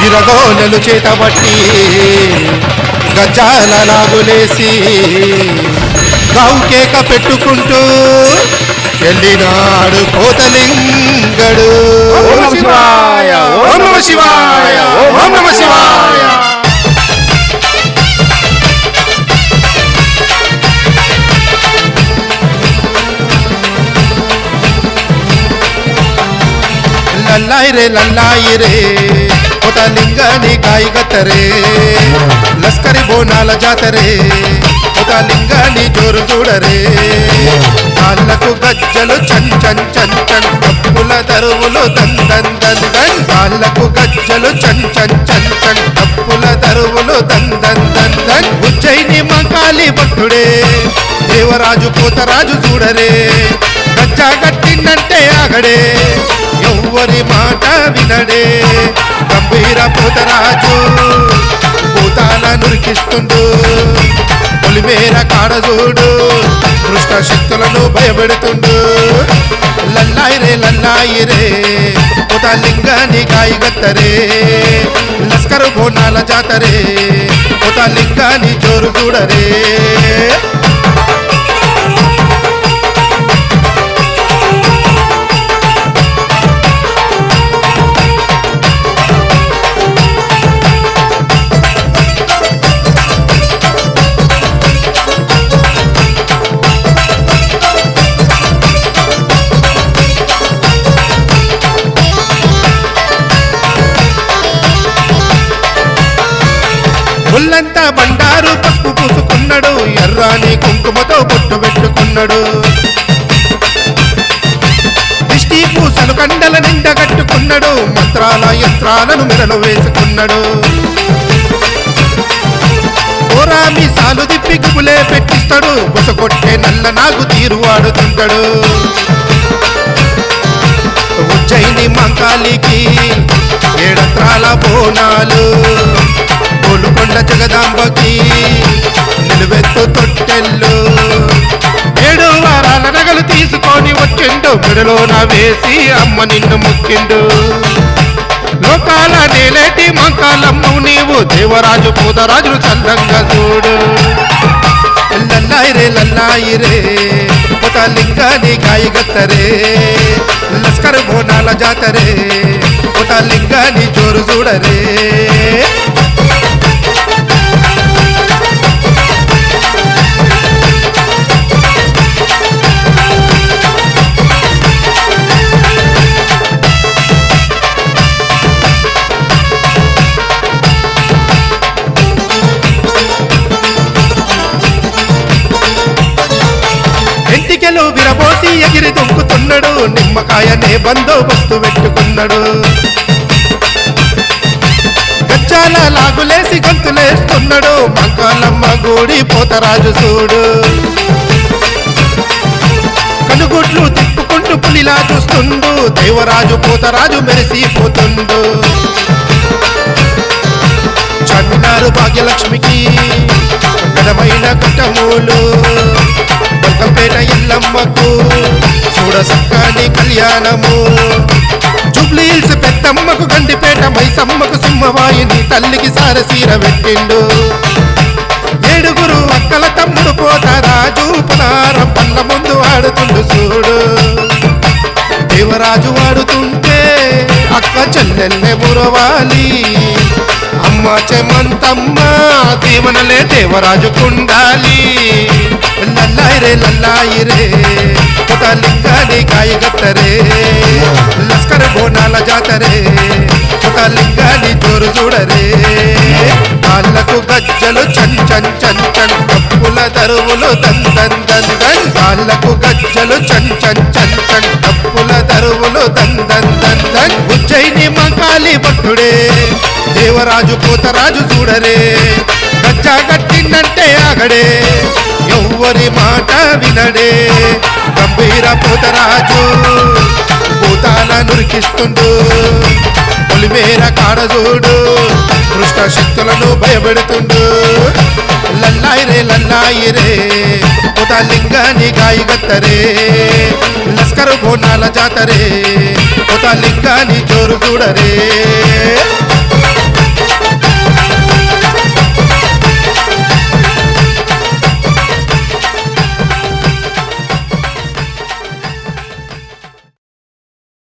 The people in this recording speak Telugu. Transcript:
ఇరగోలలు చేతబట్టి గజ్జాల లాగులేసి గావుకేక పెట్టుకుంటూ వెళ్ళినాడు కోతలింగడు. ఓం నమః శివాయ, ఓం నమః శివాయ, ఓం నమః శివాయ. లల్లాయి రే కోతలింగని గాయగతరే లస్కరి బోనాల జాతరే కోతలింగని జోరు చూడరే. కాళ్ళకు గజ్జలు చన్ చన్ చన్ చన్ డప్పుల దరువులు దన్ దన్ దన్ దన్. కాళ్ళకు గజ్జలు చన్ చన్ చన్ చన్ డప్పుల దరువులు దన్ దన్ దన్ దన్. ఉజ్జయిని మకాలి భక్తుడే దేవరాజు పోతరాజు చూడరే. గజ్జా గట్టిందంటే ఆగడే ఎవ్వరి మాట వినడే. గంభీర పోతరాజు భూతాల నురికిస్తుండు. పొలిమేర కాడజూడు దృష్ట శక్తులను భయపెడుతుండు. లల్లాయి రే కోతలింగని గాయగత్తరే లస్కరు బోనాల జాతరే కోతలింగని జోరు చూడరే. ఒళ్ళంతా బండారు పసుపు పూసుకున్నాడు. ఎర్రాని కుంకుమతో బొట్టు పెట్టుకున్నాడు. దిష్టి పూసలు కండల నిండా కట్టుకున్నాడు. మంత్రాల యంత్రాలను మెడలో వేసుకున్నాడు. ఓరామి సాలు దిప్పి గుబులే పెట్టిస్తాడు. బుసకొట్టే నల్ల నాగు తీరు వాడుతుంటాడు. ఉజ్జయిని మంకాలికి ఏడంత్రాల బోనాలు గోలుకొండ జగదాంబకి నిలువెత్తు తొట్టెళ్ళు. 7 వారాల నగలు తీసుకొని వచ్చిండు. మెడలోన వేసి అమ్మ నిన్ను ముక్కిండు. లోకాల నేలేటి మంకాలమ్మవు నీవు దేవరాజు పోతరాజును చందంగా చూడు. లల్లాయి రే కోతలింగని గాయగత్తరే లస్కర్ బోనాల జాతరే కోతలింగని జోరు చూడరే. ఎంటికెలు విరబోసి ఎగిరి దొంకుతున్నాడు. నిమ్మకాయనే బందోబస్తు పెట్టుకున్నాడు. గజ్జాల లాగులేసి గంతులేస్తున్నాడు. మంకాలమ్మ గూడి పోతరాజు చూడు. కనుగుడ్లు తిప్పుకుంటూ పులిలా చూస్తుండు. దేవరాజు పోతరాజు మెరిసిపోతుండు. చార్మినారు భాగ్యలక్ష్మికి ఘనమైన కట్టమూలు. బల్కంపేట ఎల్లమ్మకు చూడ సక్కని కళ్యాణము. జూబ్లీహిల్స్ పెద్దమ్మకు గండిపేట మైసమ్మకు సింహవాయిని తల్లికి సారసీర పెట్టిండు. 7 అక్కల తమ్ముడు పోతరాజు పనారం పండ్ల ముందు ఆడుతుండు చూడు. దేవరాజు వాడుతుంటే అక్క చెల్లెల్లే మురవాలి. అమ్మ చెమంతమ్మ దీవనలే దేవరాజు కుండాలి. లల్లాయి రే కోతలింగని గాయగత్తరే లస్కర్ బోనాల జాతరే కోతలింగని జోరు చూడరే. కాళ్ళకు గజ్జలు చన్ చన్ చన్ చన్ డప్పుల దరువులు దన్ దన్ దన్ దన్. కాళ్ళకు గజ్జలు చన్ చన్ చన్ చన్ డప్పుల దరువులు దన్ దన్ దన్ దన్. ఉజ్జయిని మకాలి భక్తుడే దేవరాజు పోతరాజు చూడరే. గజ్జా గట్టిందంటే ఆగడే ఎవ్వరి మాట వినడే. గంభీర పోతరాజు భూతాల నురికిస్తుండు. పొలిమేర కాడజూడు దృష్ట శక్తులను భయపెడుతుండు. లల్లాయి రే కోతలింగని గాయగత్తరే లస్కరు బోనాల జాతరే కోతలింగని జోరు చూడరే.